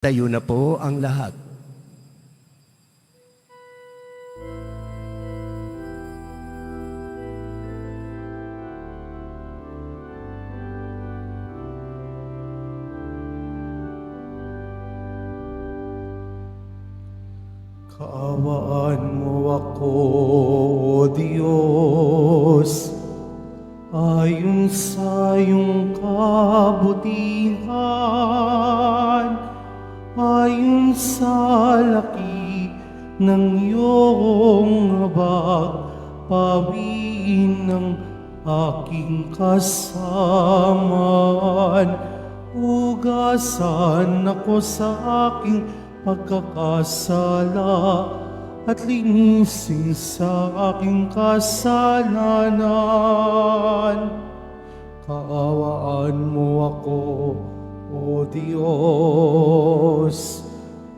Tayo na po ang lahat. Kaawaan mo ako, O Diyos, ayon sa iyong kabutihan, ayon sa laki ng iyong habag, pawiin ng aking kasamaan. Hugasan ako sa aking pagkakasala at linisin sa aking kasalanan. Kaawaan mo ako, O Diyos,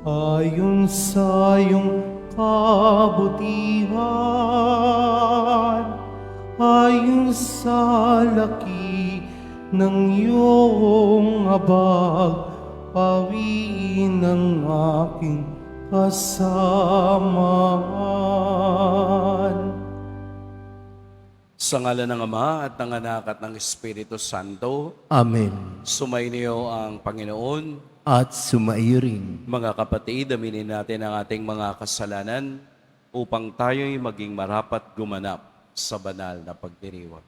ayon sa iyong kabutihan, ayon sa laki ng iyong habag, pawiin ang aking kasamaan. Sa ngalan ng Ama at ng Anak at ng Espiritu Santo, Amen. sumainyo ang Panginoon. At sumaiyo rin. Mga kapatid, aminin natin ang ating mga kasalanan upang tayo'y maging marapat gumanap sa banal na pagdiriwang.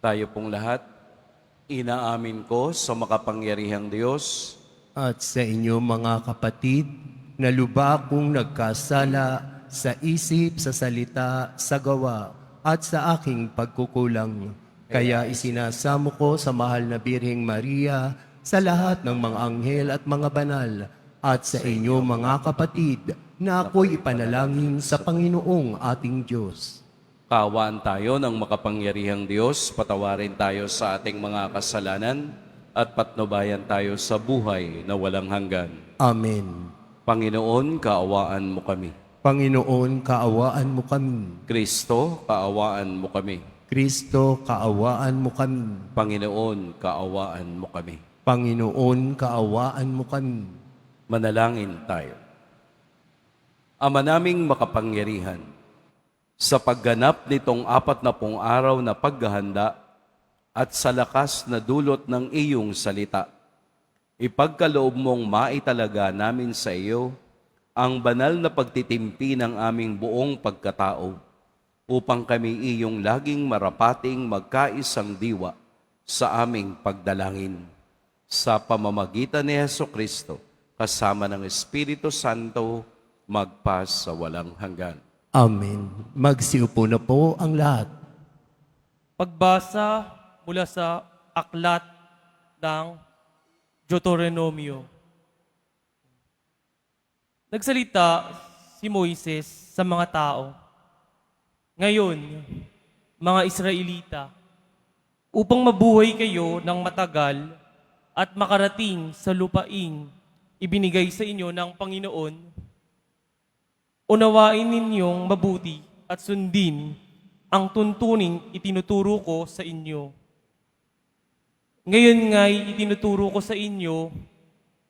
Tayo pong lahat, inaamin ko sa makapangyarihang Diyos At sa inyo mga kapatid, na lubha akong nagkasala sa isip, sa salita, sa gawa, at sa aking pagkukulang. Kaya isinasamo ko sa mahal na Birheng Maria, sa lahat ng mga anghel at mga banal, at sa inyo mga kapatid, na ako'y ipanalangin sa Panginoong ating Diyos. Kaawaan tayo ng makapangyarihang Diyos, patawarin tayo sa ating mga kasalanan, at patnubayan tayo sa buhay na walang hanggan. Amen. Panginoon, kaawaan mo kami. Panginoon, kaawaan mo kami. Kristo, kaawaan mo kami. Kristo, kaawaan mo kami. Panginoon, kaawaan mo kami. Panginoon, kaawaan mo kami. Manalangin tayo. Ama naming makapangyarihan, sa pagganap nitong 40 araw na paghahanda at sa lakas na dulot ng iyong salita, ipagkaloob mong maitalaga namin sa iyo ang banal na pagtitimpi ng aming buong pagkatao upang kami iyong laging marapating magkaisang diwa sa aming pagdalangin. Sa pamamagitan ni Jesucristo, kasama ng Espiritu Santo, magpa sa walang hanggan. Amen. Magsiupo na po ang lahat. Pagbasa mula sa aklat ng Deuteronomio. Nagsalita si Moises sa mga tao. Ngayon, mga Israelita, upang mabuhay kayo ng matagal at makarating sa lupaing ibinigay sa inyo ng Panginoon, unawain ninyong mabuti at sundin ang tuntuning itinuturo ko sa inyo. Ngayon nga'y itinuturo ko sa inyo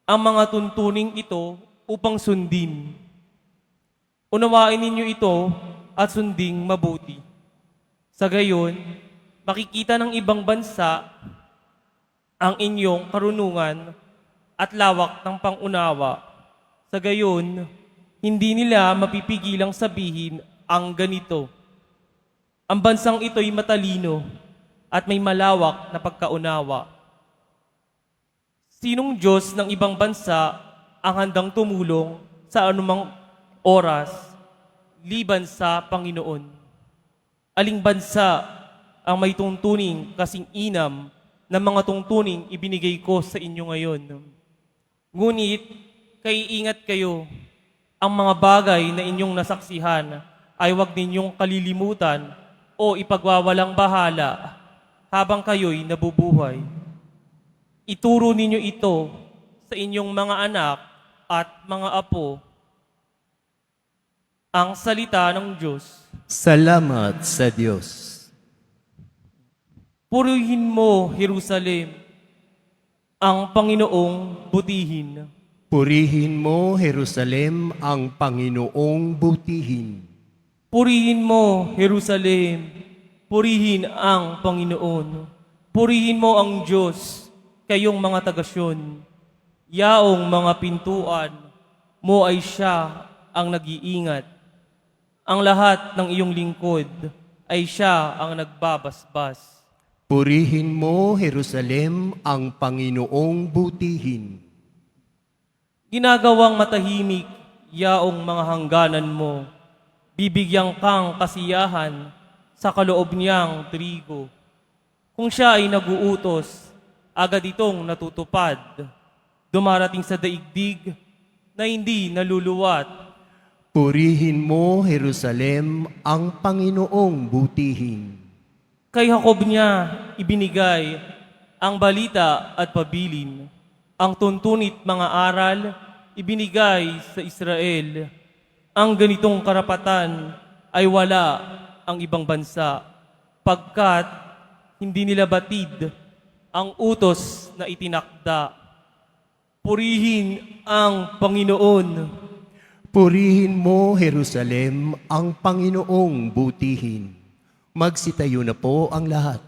ang mga tuntuning ito upang sundin. Unawain ninyo ito at sunding mabuti. Sa gayon, makikita ng ibang bansa ang inyong karunungan at lawak ng pangunawa. Sa gayon, hindi nila mapipigilang sabihin ang ganito: ang bansang ito'y matalino at may malawak na pagkaunawa. Sinong Diyos ng ibang bansa ang handang tumulong sa anumang oras liban sa Panginoon? Aling bansa ang may tuntuning kasing inam ng mga tuntuning ibinigay ko sa inyo ngayon? Ngunit, kaiingat kayo, ang mga bagay na inyong nasaksihan ay huwag ninyong kalilimutan o ipagwawalang bahala habang kayo'y nabubuhay. Ituro ninyo ito sa inyong mga anak at mga apo, ang salita ng Diyos. Salamat sa Diyos. Purihin mo, Jerusalem, ang Panginoong butihin. Purihin mo, Jerusalem, ang Panginoong butihin. Purihin mo, Jerusalem. Purihin ang Panginoon. Purihin mo ang Diyos, kayong mga tagasyon. Yaong mga pintuan mo ay siya ang nag-iingat. Ang lahat ng iyong lingkod ay siya ang nagbabasbas. Purihin mo, Jerusalem, ang Panginoong butihin. Ginagawang matahimik yaong mga hangganan mo. Bibigyan kang kasiyahan sa kaloob niyang trigo. Kung siya ay naguutos, agad itong natutupad. Dumarating sa daigdig na hindi naluluwat. Purihin mo, Jerusalem, ang Panginoong butihin. Kay Jacob niya ibinigay ang balita at pabilin. Ang tuntunit mga aral ibinigay sa Israel. Ang ganitong karapatan ay wala ang ibang bansa, pagkat hindi nila batid ang utos na itinakda. Purihin ang Panginoon. Purihin mo, Jerusalem, ang Panginoong butihin. Magsitayo na po ang lahat.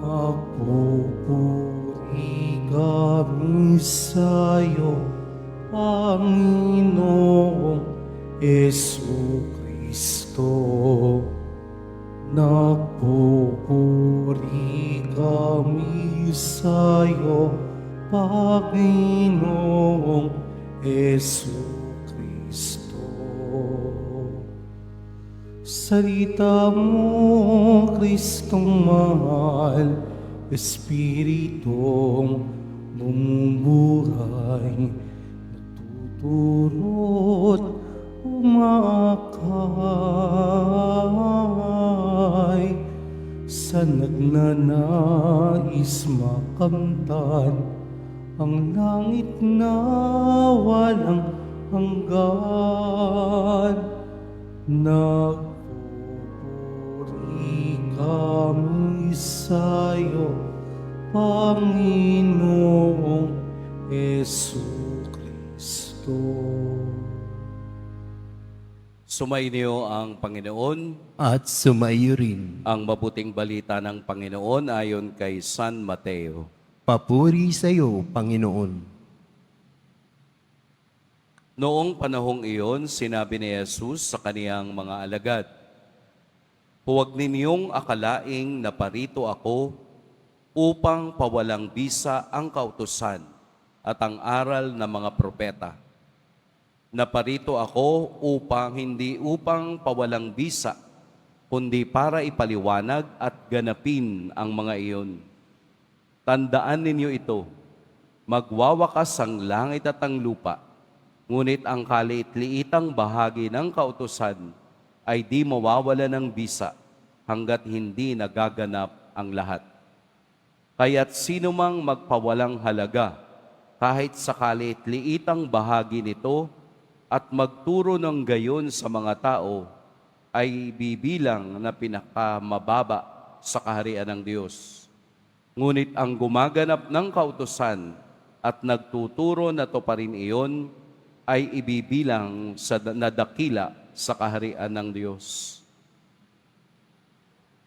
Nagpupuri kami sa'yo, Panginoong Jesucristo. Nagpupuri kami sa'yo, Panginoong Jesucristo. Salita mo, Kristong mahal, Espiritong bumubuhay, nagtuturo't umakay sa nagnanais makamtan ang langit na walang hanggan. Nagpupuri kami sa'yo, Panginoong Jesucristo. Sumainyo ang Panginoon. At sumayo rin. Ang mabuting balita ng Panginoon ayon kay San Mateo. Papuri sa iyo, Panginoon. Noong panahong iyon, sinabi ni Jesus sa kaniyang mga alagad, "Huwag ninyong akalaing naparito ako upang pawalang bisa ang kautusan at ang aral ng mga propeta. Naparito ako hindi upang pawalang bisa, kundi para ipaliwanag at ganapin ang mga iyon. Tandaan ninyo ito, magwawakas ang langit at ang lupa, ngunit ang kaliit-liitang bahagi ng kautusan ay di mawawala ng bisa hanggat hindi nagaganap ang lahat. Kaya't sino mang magpawalang halaga kahit sa kaliit-liitang bahagi nito at magturo ng gayon sa mga tao ay bibilang na pinakamababa sa kaharian ng Diyos. Ngunit ang gumaganap ng kautusan at nagtuturo na to pa rin iyon ay ibibilang sa nadakila sa kaharian ng Diyos."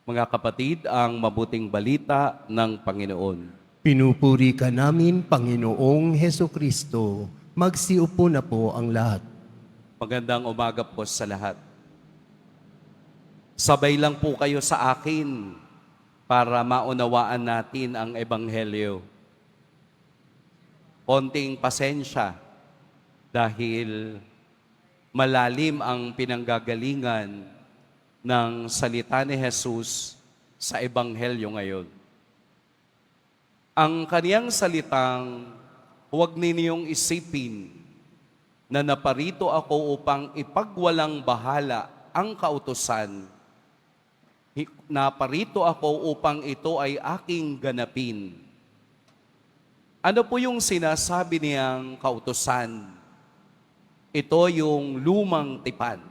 Mga kapatid, ang mabuting balita ng Panginoon. Pinupuri ka namin, Panginoong Hesukristo. Magsiupo na po ang lahat. Magandang umaga po sa lahat. Sabay lang po kayo sa akin para maunawaan natin ang Ebanghelyo. Konting pasensya dahil malalim ang pinanggagalingan ng salita ni Jesus sa Ebanghelyo ngayon. Ang kaniyang salitang, "Huwag ninyong isipin na naparito ako upang ipagwalang bahala ang kautusan. Naparito ako upang ito ay aking ganapin." Ano po yung sinasabi niyang kautusan? Ito yung lumang tipan.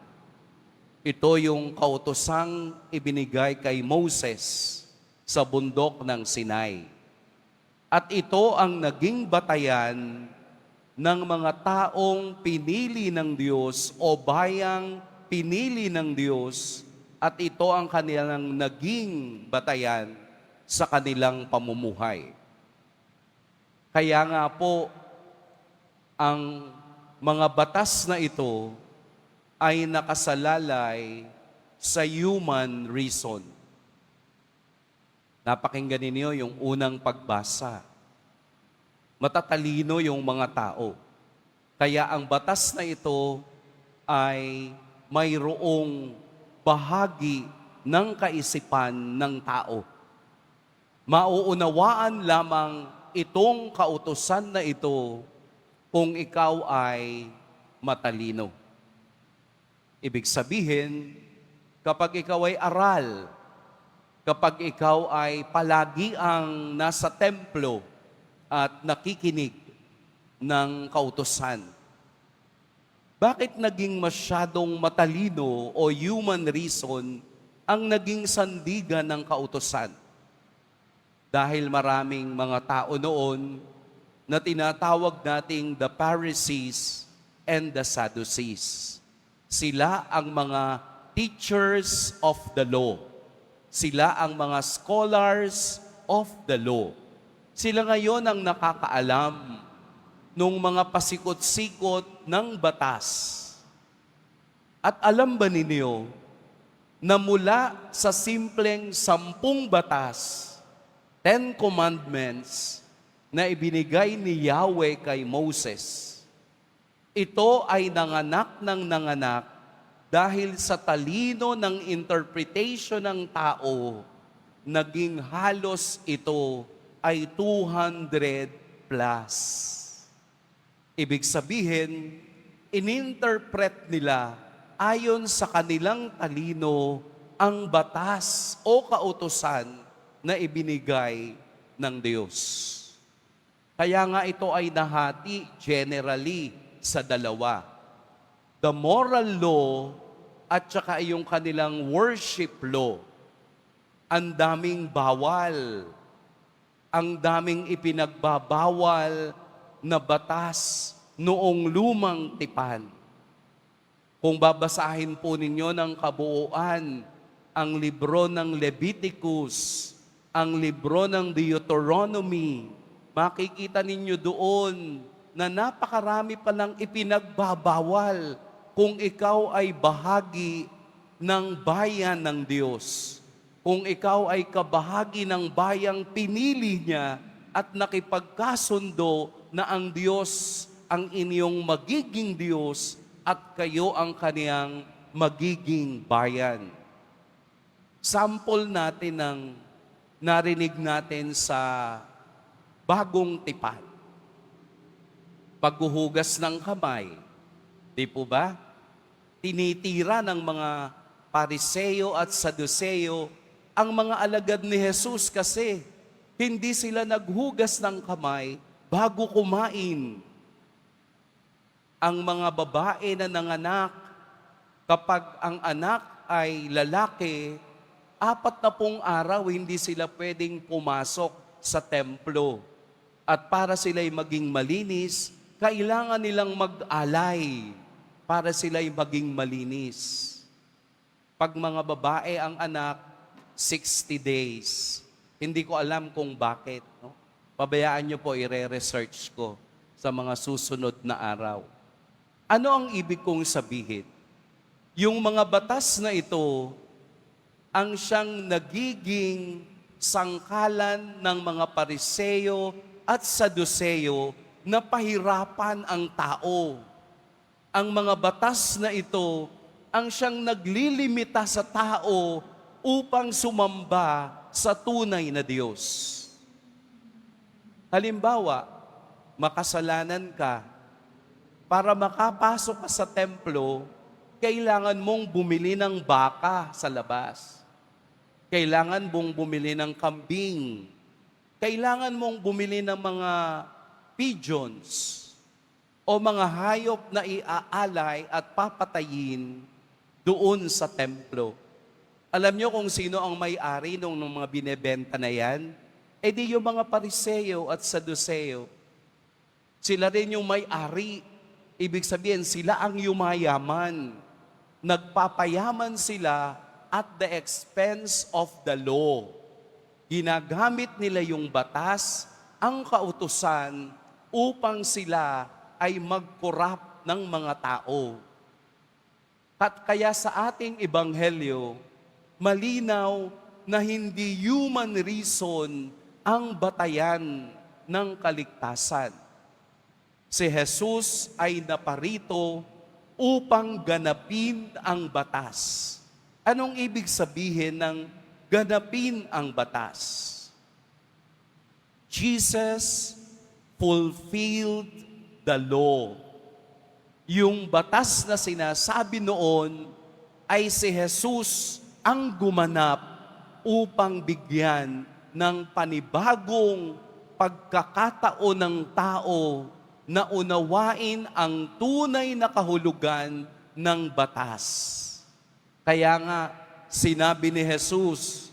Ito yung kautosang ibinigay kay Moses sa bundok ng Sinai. At ito ang naging batayan ng mga taong pinili ng Diyos o bayang pinili ng Diyos, at ito ang kanilang naging batayan sa kanilang pamumuhay. Kaya nga po, ang mga batas na ito ay nakasalalay sa human reason. Napakinggan ninyo yung unang pagbasa. Matatalino yung mga tao. Kaya ang batas na ito ay mayroong bahagi ng kaisipan ng tao. Mauunawaan lamang itong kautusan na ito kung ikaw ay matalino. Ibig sabihin, kapag ikaw ay aral, kapag ikaw ay palagi ang nasa templo at nakikinig ng kautusan, bakit naging masyadong matalino o human reason ang naging sandigan ng kautusan? Dahil maraming mga tao noon na tinatawag nating the Pharisees and the Sadducees. Sila ang mga teachers of the law. Sila ang mga scholars of the law. Sila ngayon ang nakakaalam nung mga pasikot-sikot ng batas. At alam ba ninyo na mula sa simpleng 10 batas, 10 commandments na ibinigay ni Yahweh kay Moses, ito ay nanganak ng nanganak dahil sa talino ng interpretation ng tao, naging halos ito ay 200 plus. Ibig sabihin, ininterpret nila ayon sa kanilang talino ang batas o kautusan na ibinigay ng Diyos. Kaya nga ito ay nahati generally sa dalawa. The moral law at saka yung kanilang worship law. Ang daming bawal. Ang daming ipinagbabawal na batas noong lumang tipan. Kung babasahin po ninyo ng kabuuan ang libro ng Leviticus, ang libro ng Deuteronomy, makikita ninyo doon na napakarami palang ipinagbabawal kung ikaw ay bahagi ng bayan ng Diyos. Kung ikaw ay kabahagi ng bayang pinili niya at nakipagkasundo na ang Diyos ang inyong magiging Diyos at kayo ang kaniyang magiging bayan. Sample natin ng narinig natin sa bagong tipan. Paghuhugas ng kamay, di po ba? Tinitira ng mga Pariseo at Saduceo ang mga alagad ni Jesus kasi hindi sila naghugas ng kamay bago kumain. Ang mga babae na nanganak, kapag ang anak ay lalaki, 40 araw hindi sila pwedeng pumasok sa templo. At para sila'y maging malinis, kailangan nilang mag-alay para sila'y maging malinis. Pag mga babae ang anak, 60 days. Hindi ko alam kung bakit. No? Pabayaan nyo po, i-research ko sa mga susunod na araw. Ano ang ibig kong sabihin? Yung mga batas na ito, ang siyang nagiging sangkalan ng mga Pariseo at Saduceo na pahirapan ang tao. Ang mga batas na ito, ang siyang naglilimita sa tao upang sumamba sa tunay na Diyos. Halimbawa, makasalanan ka, para makapasok ka sa templo, kailangan mong bumili ng baka sa labas. Kailangan mong bumili ng kambing. Kailangan mong bumili ng mga pigeons o mga hayop na iaalay at papatayin doon sa templo. Alam nyo kung sino ang may-ari ng mga binebenta na yan? E di yung mga Pariseo at Saduceo. Sila rin yung may-ari. Ibig sabihin, sila ang yumayaman. Nagpapayaman sila at the expense of the law. Ginagamit nila yung batas, ang kautusan, upang sila ay mag-corrupt ng mga tao. At kaya sa ating ebanghelyo, malinaw na hindi human reason ang batayan ng kaligtasan. Si Jesus ay naparito upang ganapin ang batas. Anong ibig sabihin ng ganapin ang batas? Jesus fulfilled the law. Yung batas na sinasabi noon ay si Jesus ang gumanap upang bigyan ng panibagong pagkakataon ng tao na unawain ang tunay na kahulugan ng batas. Kaya nga, sinabi ni Jesus,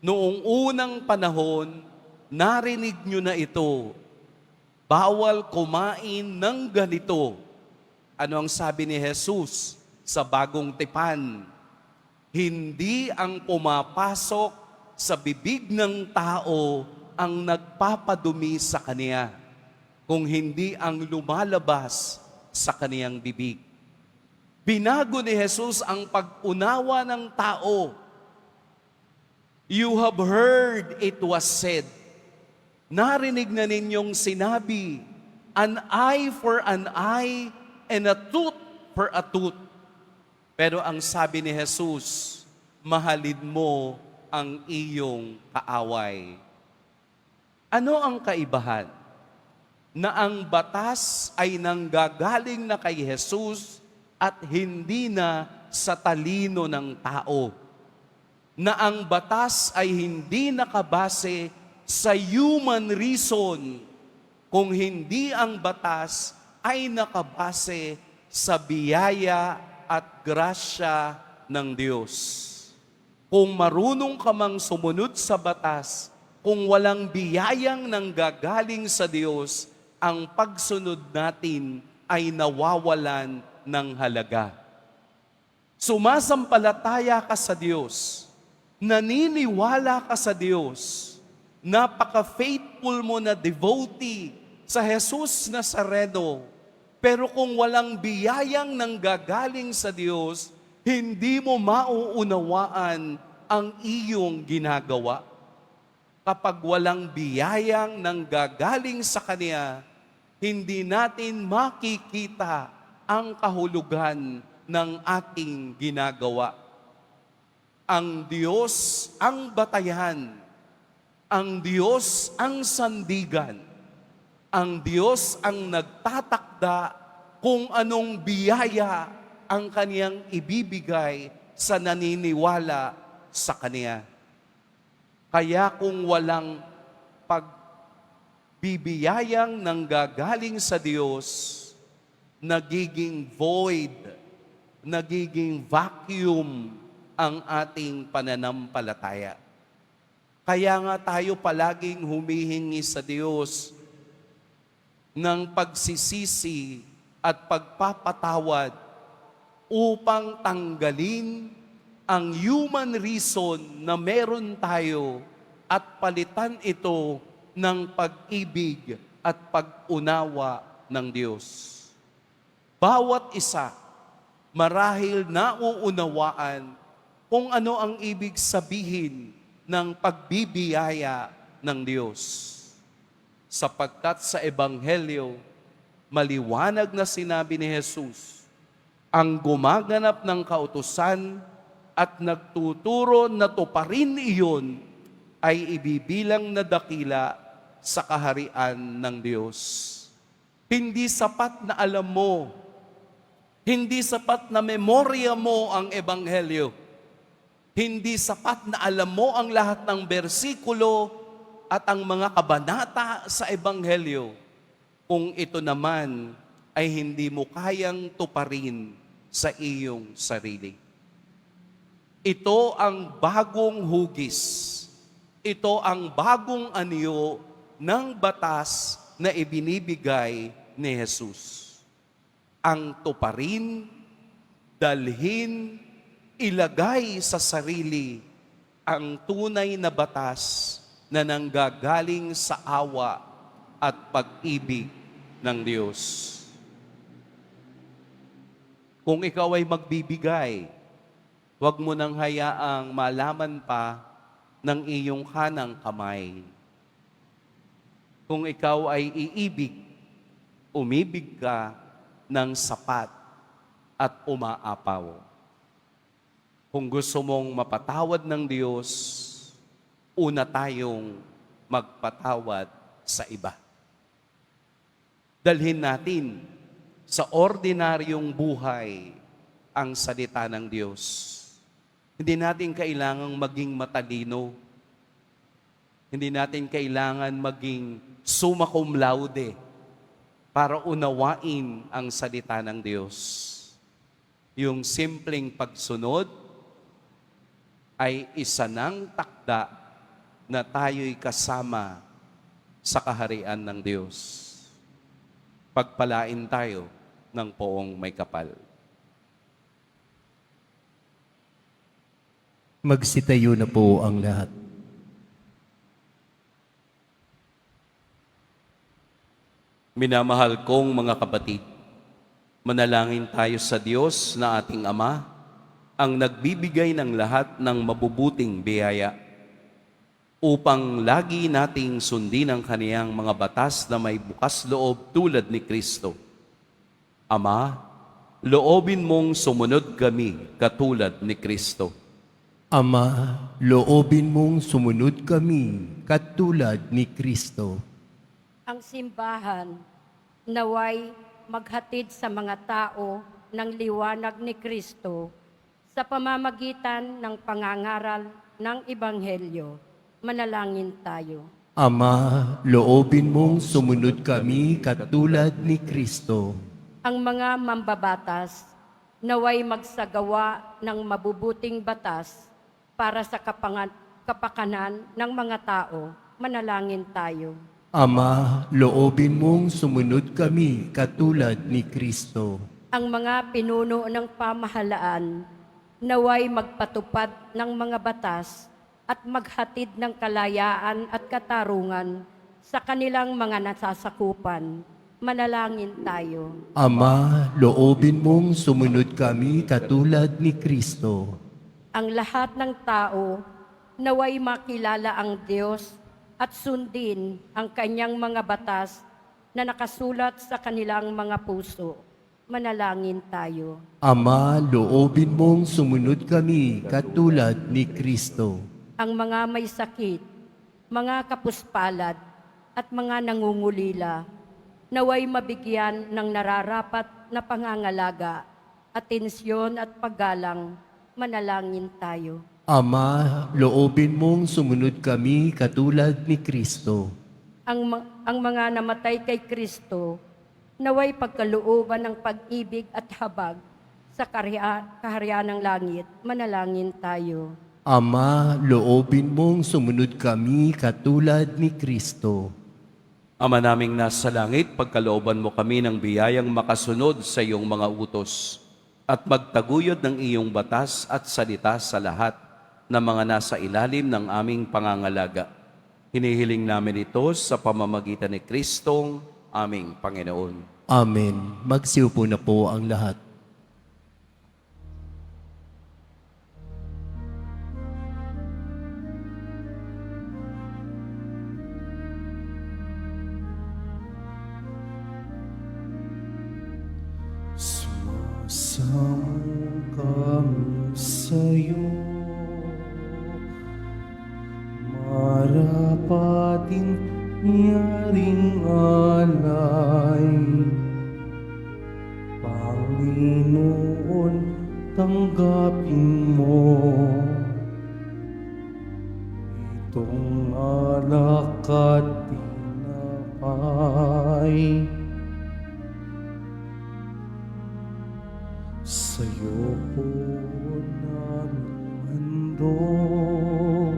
noong unang panahon, narinig nyo na ito, bawal kumain ng ganito. Ano ang sabi ni Jesus sa bagong tipan? Hindi ang pumapasok sa bibig ng tao ang nagpapadumi sa kaniya, kung hindi ang lumalabas sa kaniyang bibig. Binago ni Jesus ang pag-unawa ng tao. You have heard it was said. Narinig na ninyong sinabi, an eye for an eye and a tooth for a tooth. Pero ang sabi ni Jesus, mahalin mo ang iyong kaaway. Ano ang kaibahan? Na ang batas ay nanggagaling na kay Jesus at hindi na sa talino ng tao. Na ang batas ay hindi nakabase sa human reason, kung hindi ang batas ay nakabase sa biyaya at grasya ng Diyos. Kung marunong ka mang sumunod sa batas, kung walang biyayang nanggagaling sa Diyos, ang pagsunod natin ay nawawalan ng halaga. Sumasampalataya ka sa Diyos, naniniwala ka sa Diyos, napaka-faithful mo na devotee sa Jesus Nazareno, pero kung walang biyayang nanggagaling sa Diyos, hindi mo mauunawaan ang iyong ginagawa. Kapag walang biyayang nanggagaling sa Kanya, hindi natin makikita ang kahulugan ng ating ginagawa. Ang Diyos ang batayan, ang Diyos ang sandigan, ang Diyos ang nagtatakda kung anong biyaya ang Kaniyang ibibigay sa naniniwala sa Kanya. Kaya kung walang pagbibiyayang nanggagaling sa Diyos, nagiging void, nagiging vacuum ang ating pananampalataya. Kaya nga tayo palaging humihingi sa Diyos ng pagsisisi at pagpapatawad upang tanggalin ang human reason na meron tayo at palitan ito ng pag-ibig at pag-unawa ng Diyos. Bawat isa, marahil nauunawaan kung ano ang ibig sabihin ng pagbibiyaya ng Diyos. Sapagkat sa Ebanghelyo, maliwanag na sinabi ni Jesus, ang gumaganap ng kautusan at nagtuturo na tuparin iyon ay ibibilang na dakila sa kaharian ng Diyos. Hindi sapat na alam mo, hindi sapat na memorya mo ang Ebanghelyo, hindi sapat na alam mo ang lahat ng bersikulo at ang mga kabanata sa Ebanghelyo, kung ito naman ay hindi mo kayang tuparin sa iyong sarili. Ito ang bagong hugis. Ito ang bagong anyo ng batas na ibinibigay ni Jesus. Ang tuparin, dalhin, ilagay sa sarili ang tunay na batas na nanggagaling sa awa at pag-ibig ng Diyos. Kung ikaw ay magbibigay, huwag mo nang hayaang malaman pa ng iyong kanang kamay. Kung ikaw ay iibig, umibig ka ng sapat at umaapaw. Kung gusto mong mapatawad ng Diyos, una tayong magpatawad sa iba. Dalhin natin sa ordinaryong buhay ang salita ng Diyos. Hindi natin kailangang maging matalino. Hindi natin kailangan maging summa cum laude para unawain ang salita ng Diyos. Yung simpleng pagsunod ay isa ng takda na tayo'y kasama sa kaharian ng Diyos. Pagpalain tayo ng poong may kapal. Magsitayo na po ang lahat. Minamahal kong mga kapatid, manalangin tayo sa Diyos na ating Ama, ang nagbibigay ng lahat ng mabubuting biyaya, upang lagi nating sundin ang kaniyang mga batas na may bukas loob tulad ni Kristo. Ama, loobin mong sumunod kami katulad ni Kristo. Ama, loobin mong sumunod kami katulad ni Kristo. Ang simbahan naway maghatid sa mga tao ng liwanag ni Kristo sa pamamagitan ng pangangaral ng Ebanghelyo. Manalangin tayo. Ama, loobin mong sumunod kami katulad ni Kristo. Ang mga mambabatas naway magsagawa ng mabubuting batas para sa kapakanan ng mga tao. Manalangin tayo. Ama, loobin mong sumunod kami katulad ni Kristo. Ang mga pinuno ng pamahalaan naway magpatupad ng mga batas at maghatid ng kalayaan at katarungan sa kanilang mga nasasakupan. Manalangin tayo. Ama, loobin mong sumunod kami katulad ni Kristo. Ang lahat ng tao naway makilala ang Diyos at sundin ang kanyang mga batas na nakasulat sa kanilang mga puso. Manalangin tayo. Ama, loobin mong sumunod kami katulad ni Kristo. Ang mga may sakit, mga kapuspalad at mga nangungulila naway mabigyan ng nararapat na pangangalaga, atensyon at paggalang. Manalangin tayo. Ama, loobin mong sumunod kami katulad ni Kristo. Ang mga namatay kay Kristo naway pagkalooban ng pag-ibig at habag sa kaharian ng langit. Manalangin tayo. Ama, loobin mong sumunod kami katulad ni Kristo. Ama naming nasa langit, pagkalooban mo kami ng biyayang makasunod sa iyong mga utos at magtaguyod ng iyong batas at salita sa lahat ng mga nasa ilalim ng aming pangangalaga. Hinihiling namin ito sa pamamagitan ni Kristong aming Panginoon. Amen. Magsiupo na po ang lahat. Sumasamo kami sa'yo, marapatin niyaring alay. Panginoon, tanggapin mo itong alak at tinapay. Sa'yo po namin mundo.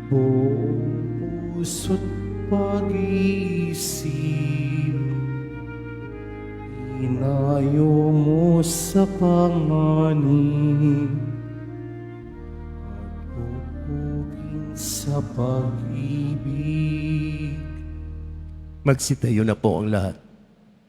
Buong puso't pag-iisip, inayo mo sa panganib at hubugin sa pag-ibig. Magsitayo na po ang lahat.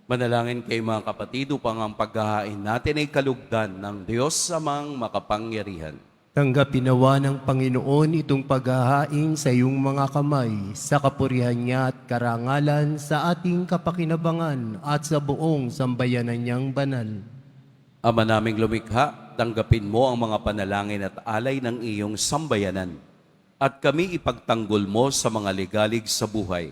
Manalangin kayo mga kapatid upang ang paghahain natin ay kalugdan ng Diyos amang makapangyarihan. Tanggapin nawa ng Panginoon itong paghahain sa iyong mga kamay, sa kapurihan niya at karangalan, sa ating kapakinabangan at sa buong sambayanan niyang banal. Ama naming lumikha, tanggapin mo ang mga panalangin at alay ng iyong sambayanan. At kami ipagtanggol mo sa mga ligalig sa buhay.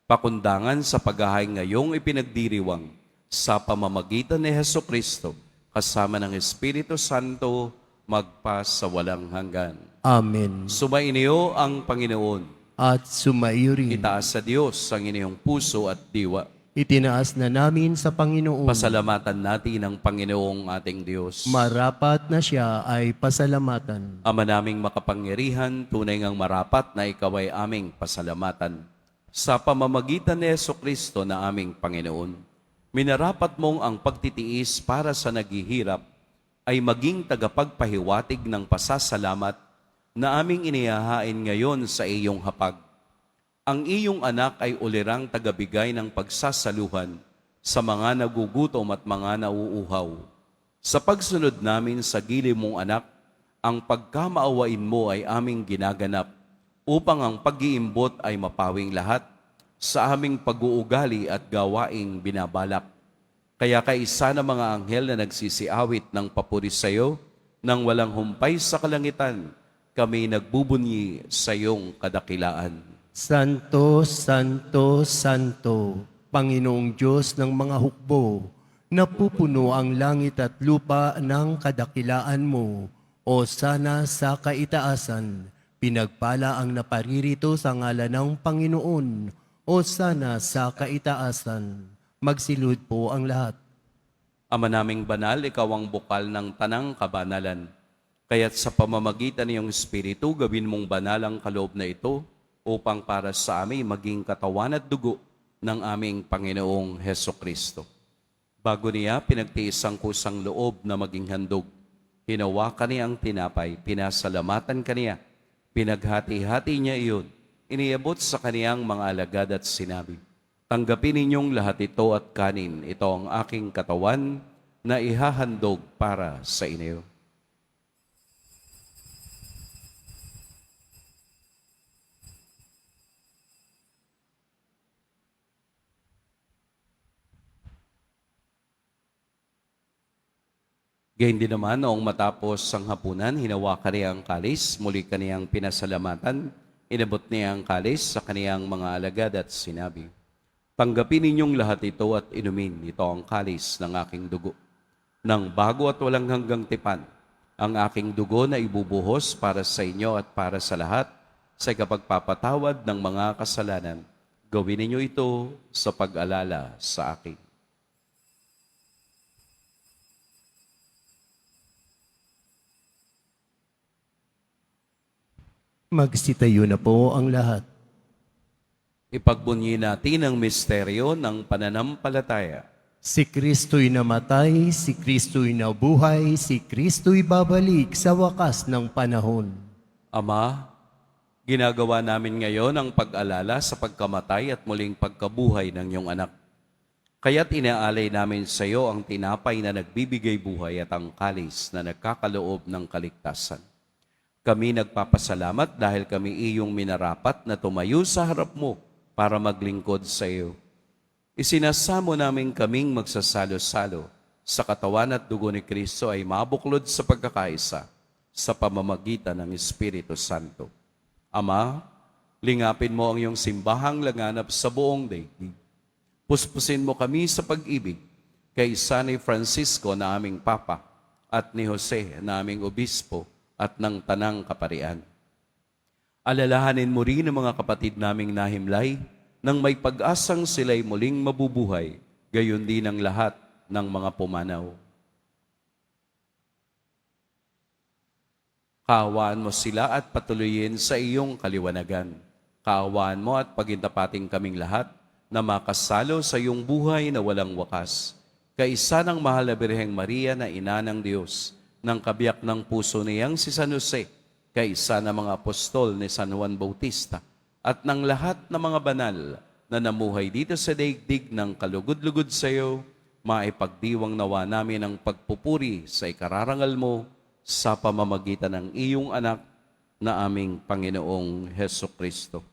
Pakundangan sa paghahain ngayong ipinagdiriwang sa pamamagitan ni Hesukristo, kasama ng Espiritu Santo, magpa sa walang hanggan. Amen. Sumainyo ang Panginoon. At sumaiyo rin. Itaas sa Diyos ang inyong puso at diwa. Itinaas na namin sa Panginoon. Pasalamatan natin ang Panginoong ating Diyos. Marapat na siya ay pasalamatan. Ama naming makapangyarihan, tunay ngang marapat na ikaw ay aming pasalamatan. Sa pamamagitan ni Jesucristo na aming Panginoon, minarapat mong ang pagtitiis para sa naghihirap ay maging tagapagpahiwatig ng pasasalamat na aming inihahain ngayon sa iyong hapag. Ang iyong anak ay ulirang tagabigay ng pagsasaluhan sa mga nagugutom at mga nauuhaw. Sa pagsunod namin sa gili mong anak, ang pagkamaawain mo ay aming ginaganap upang ang pag-iimbot ay mapawing lahat sa aming pag-uugali at gawaing binabalak. Kaya kaisa ng mga anghel na nagsisiawit ng papuri sa iyo, nang walang humpay sa kalangitan, kami nagbubunyi sa iyong kadakilaan. Santo, Santo, Santo, Panginoong Diyos ng mga hukbo, napupuno ang langit at lupa ng kadakilaan mo, o sana sa kaitaasan, pinagpala ang naparirito sa ngalan ng Panginoon, o sana sa kaitaasan. Magsilud po ang lahat. Ama naming banal, ikaw ang bukal ng tanang kabanalan. Kaya't sa pamamagitan ng iyong Espiritu, gawin mong banal ang kaloob na ito upang para sa amin maging katawan at dugo ng aming Panginoong Hesukristo. Bago niya pinagtiis ang kusang loob na maging handog, hinawakan niya ang tinapay, pinasalamatan kaniya, pinaghati-hati niya iyon, iniabot sa kaniyang mga alagad at sinabi, tanggapin ninyong lahat ito at kanin. Ito ang aking katawan na ihahandog para sa inyo. Gayun din naman, noong matapos ang hapunan, hinawakan niya ang kalis, muli kaniyang pinasalamatan, inabot niya ang kalis sa kaniyang mga alagad at sinabi, tanggapin ninyong lahat ito at inumin. Ito ang kalis ng aking dugo. Nang bago at walang hanggang tipan, ang aking dugo na ibubuhos para sa inyo at para sa lahat sa kapagpapatawad ng mga kasalanan. Gawin ninyo ito sa pag-alala sa akin. Magsitayo na po ang lahat. Ipagbunyi natin ang misteryo ng pananampalataya. Si Kristo'y namatay, si Kristo'y nabuhay, si Kristo'y babalik sa wakas ng panahon. Ama, ginagawa namin ngayon ang pag-alala sa pagkamatay at muling pagkabuhay ng iyong anak. Kaya't inaalay namin sa iyo ang tinapay na nagbibigay buhay at ang kalis na nagkakaloob ng kaligtasan. Kami nagpapasalamat dahil kami iyong minarapat na tumayo sa harap mo para maglingkod sa iyo. Isinasamo namin kaming magsasalo-salo sa katawan at dugo ni Kristo ay mabuklod sa pagkakaisa sa pamamagitan ng Espiritu Santo. Ama, lingapin mo ang iyong simbahang laganap sa buong daigdig. Puspusin mo kami sa pag-ibig kay San Francisco na aming Papa at ni Jose na aming Obispo at ng Tanang Kaparian. Alalahanin mo rin ang mga kapatid naming nahimlay nang may pag-asang sila'y muling mabubuhay, gayon din ang lahat ng mga pumanaw. Kaawaan mo sila at patuloyin sa iyong kaliwanagan. Kaawaan mo at pagintapating kaming lahat na makasalo sa iyong buhay na walang wakas. Kaisa ng mahal na Birheng Maria na ina ng Diyos, ng kabiyak ng puso niyang si San Jose, kaisa ng mga apostol ni San Juan Bautista, at ng lahat ng mga banal na namuhay dito sa daigdig ng kalugod-lugod sa iyo, maipagdiwang nawa namin ang pagpupuri sa ikararangal mo sa pamamagitan ng iyong anak na aming Panginoong Heso Kristo.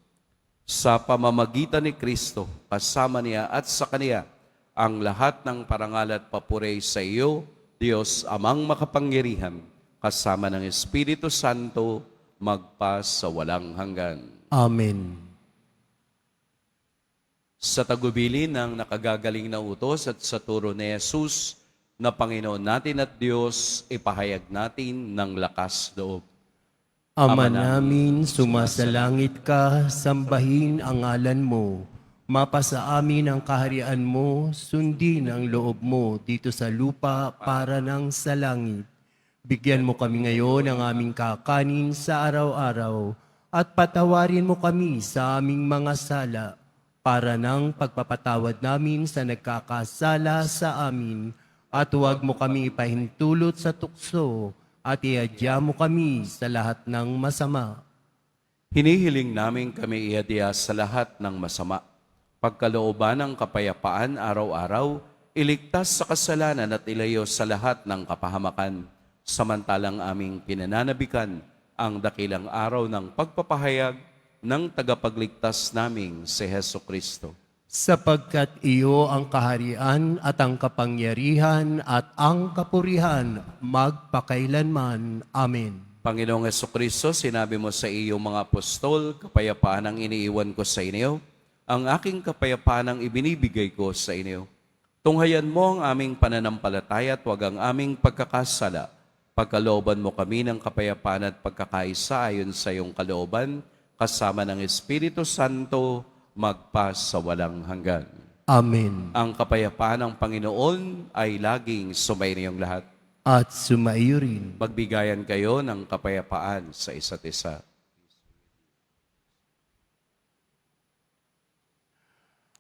Sa pamamagitan ni Kristo, kasama niya at sa Kaniya, ang lahat ng parangal at papuri sa iyo, Diyos amang makapangyarihan, kasama ng Espiritu Santo, magpa sa walang hanggan. Amen. Sa tagubilin ng nakagagaling na utos at sa turo ni Jesus, na Panginoon natin at Diyos, ipahayag natin ng lakas loob. Ama namin, sumasalangit ka, sambahin ang ngalan mo. Mapasa amin ang kaharian mo, sundin ang loob mo dito sa lupa para ng sa langit. Bigyan mo kami ngayon ng aming kakanin sa araw-araw at patawarin mo kami sa aming mga sala para ng pagpapatawad namin sa nagkakasala sa amin. At huwag mo kami ipahintulot sa tukso at iadya mo kami sa lahat ng masama. Hinihiling namin kami iadya sa lahat ng masama. Pagkalooban ng kapayapaan araw-araw, iligtas sa kasalanan at ilayo sa lahat ng kapahamakan. Samantalang aming pinananabikan ang dakilang araw ng pagpapahayag ng tagapagligtas naming si Heso Kristo. Sapagkat iyo ang kaharian at ang kapangyarihan at ang kapurihan magpakailanman. Amen. Panginoong Hesukristo, sinabi mo sa iyong mga apostol, kapayapaan ang iniiwan ko sa inyo, ang aking kapayapaan ang ibinibigay ko sa inyo. Tunghayan mo ang aming pananampalataya at huwag ang aming pagkakasala. Pagkalooban mo kami ng kapayapaan at pagkakaisa ayon sa iyong kalooban, kasama ng Espiritu Santo, magpa sa walang hanggan. Amen. Ang kapayapaan ng Panginoon ay laging sumainiyong lahat. At sumaiyo rin. Magbigayan kayo ng kapayapaan sa isa't isa.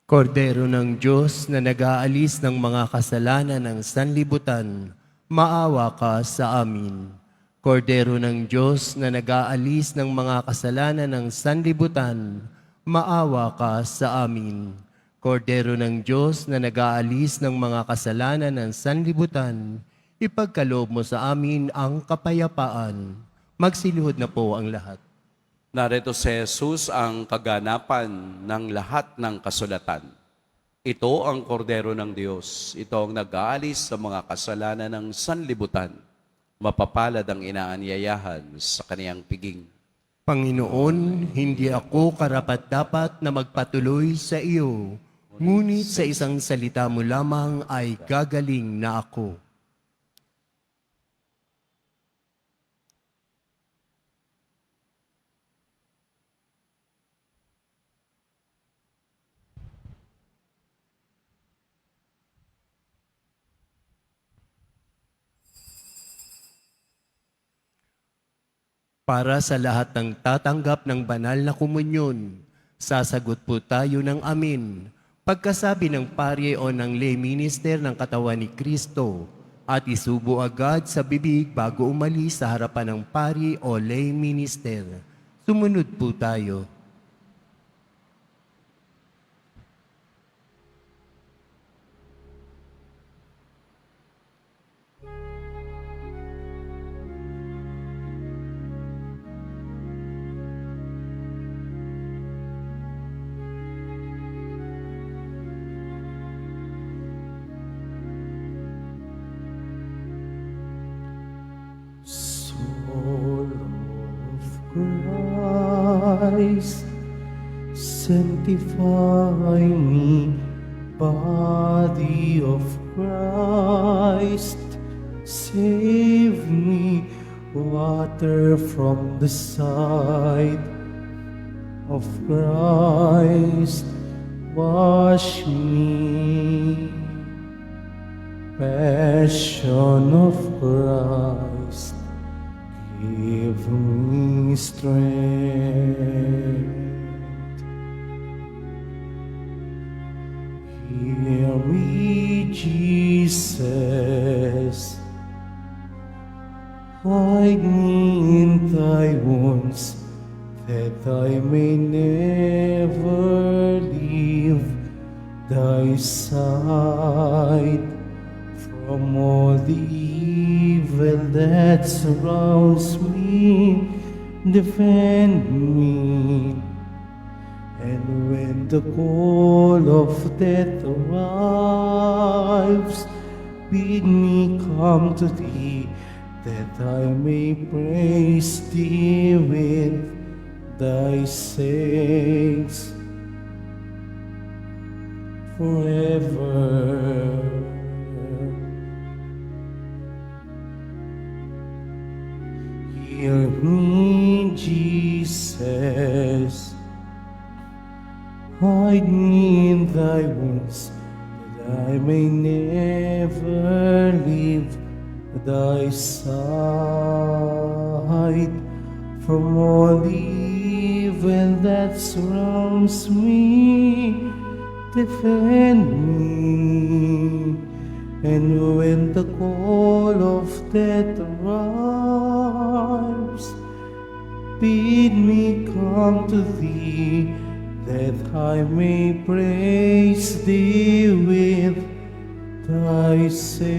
Kordero ng Diyos na nag-aalis ng mga kasalanan ng sanlibutan, maawa ka sa amin. Kordero ng Diyos na nag-aalis ng mga kasalanan ng sanlibutan, maawa ka sa amin. Kordero ng Diyos na nag-aalis ng mga kasalanan ng sanlibutan, ipagkaloob mo sa amin ang kapayapaan. Magsilihod na po ang lahat. Narito si Jesus ang kaganapan ng lahat ng kasulatan. Ito ang kordero ng Diyos. Ito ang nag-aalis sa mga kasalanan ng sanlibutan. Mapapalad ang inaanyayahan sa kaniyang piging. Panginoon, hindi ako karapat-dapat na magpatuloy sa iyo, ngunit sa isang salita mo lamang ay gagaling na ako. Para sa lahat ng tatanggap ng banal na komunyon, sasagot po tayo ng amin. Pagkasabi ng pari o ng lay minister ng katawan ni Kristo at isubo agad sa bibig bago umalis sa harapan ng pari o lay minister. Sumunod po tayo. Soul of Christ, sanctify me. Body of Christ, save me. Water from the side of Christ, wash me. Passion of Christ, give Give me strength. Hear me, Jesus. Hide me in thy wounds, that I may never leave thy side. From all the evil that surrounds me, defend me. And when the call of death arrives, bid me come to thee, that I may praise thee with thy saints forever. Hear me, Jesus. Hide me in thy wounds, that I may never leave thy side. From all the evil that surrounds me, defend me. And when the call of death arrives, bid me come to thee, that I may praise thee with thy saints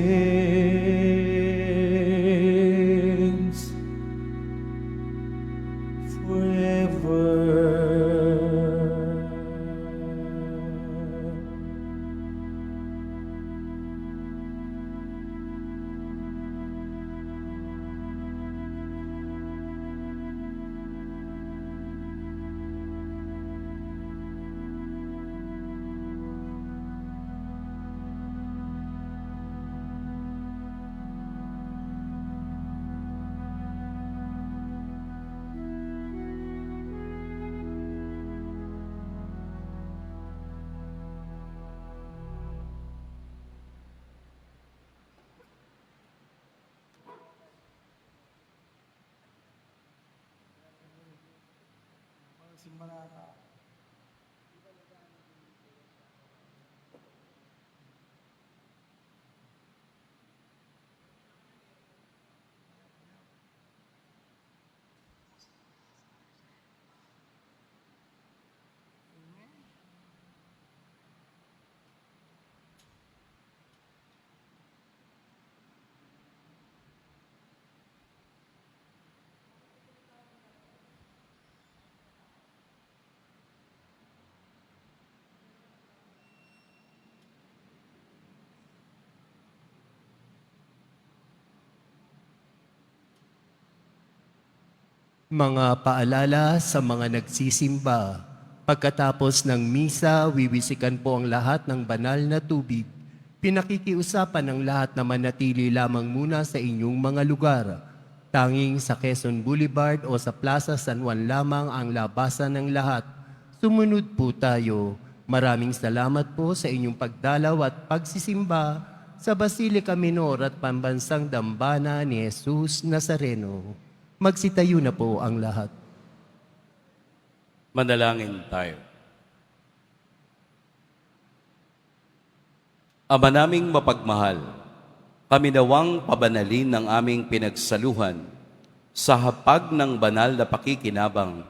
forever. Mga paalala sa mga nagsisimba. Pagkatapos ng misa, wiwisikan po ang lahat ng banal na tubig. Pinakikiusapan ng lahat na manatili lamang muna sa inyong mga lugar. Tanging sa Quezon Boulevard o sa Plaza San Juan lamang ang labasan ng lahat. Sumunod po tayo. Maraming salamat po sa inyong pagdalaw at pagsisimba sa Basilica Minor at Pambansang Dambana ni Jesus Nazareno. Magsitayo na po ang lahat. Manalangin tayo. Ama naming mapagmahal, kami nawang pabanalin ng aming pinagsaluhan sa hapag ng banal na pakikinabang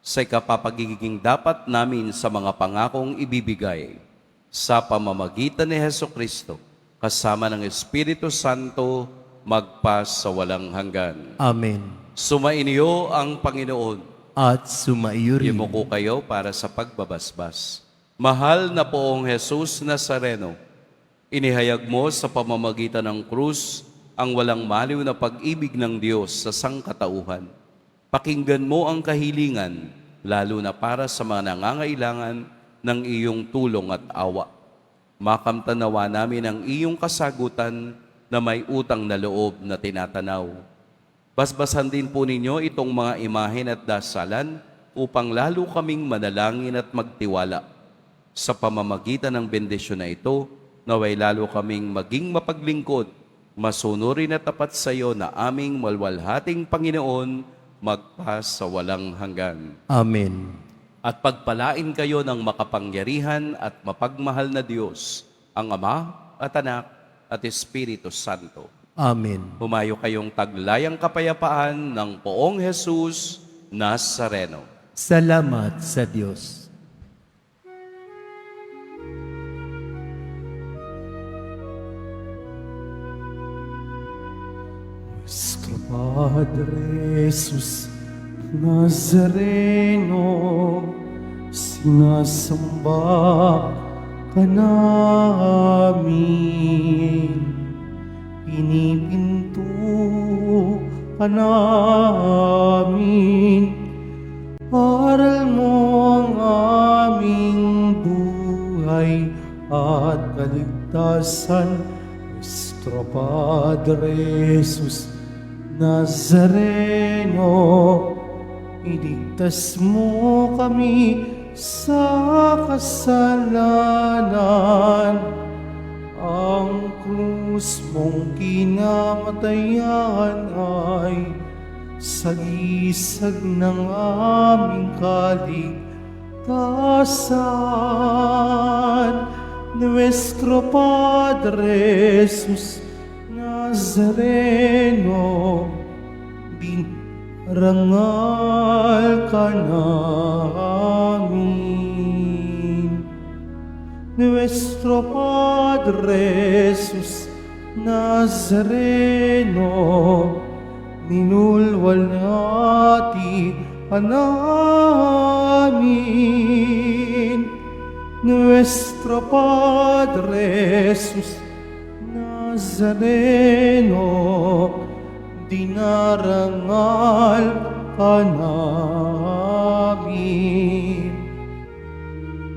sa ikapapagiging dapat namin sa mga pangakong ibibigay sa pamamagitan ni Hesukristo kasama ng Espiritu Santo magpa sa walang hanggan. Amen. Sumainyo ang Panginoon. At sumaiyo rin. Yumuko kayo para sa pagbabasbas. Mahal na poong Jesus Nazareno, inihayag mo sa pamamagitan ng krus ang walang maliw na pag-ibig ng Diyos sa sangkatauhan. Pakinggan mo ang kahilingan, lalo na para sa mga nangangailangan ng iyong tulong at awa. Makamtanawa namin ang iyong kasagutan na may utang na loob na tinatanaw. Basbasan din po ninyo itong mga imahen at dasalan upang lalo kaming manalangin at magtiwala. Sa pamamagitan ng bendisyon na ito, naway lalo kaming maging mapaglingkod, masunurin at tapat sa iyo na aming malwalhating Panginoon, magpas sa walang hanggan. Amen. At pagpalain kayo ng makapangyarihan at mapagmahal na Diyos, ang Ama at Anak at Espiritu Santo. Amen. Humayo kayong taglayang kapayapaan ng Poong Jesus Nazareno. Salamat sa Diyos. Nuestro Padre Jesus Nazareno, sinasamba ka namin, pinipinto ka namin, aral mo ang aming buhay at kaligtasan. Nuestro Padre Jesus Nazareno, iligtas mo kami sa kasalanan. Ang krus mong kinamatayan ay sagisag ng aming kaligtasan. Nuestro Padre Jesus Nazareno, rangal ka namin. Nuestro Padre Jesus Nazareno, minulwalhati ka namin. Nuestro Padre Jesus Nazareno, dinarangal ka namin.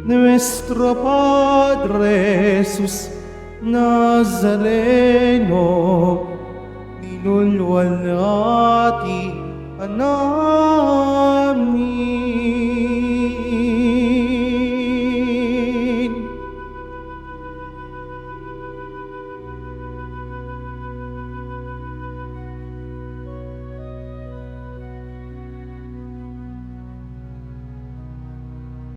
Nuestro Padre Jesus Nazareno, minulwalhati ka namin.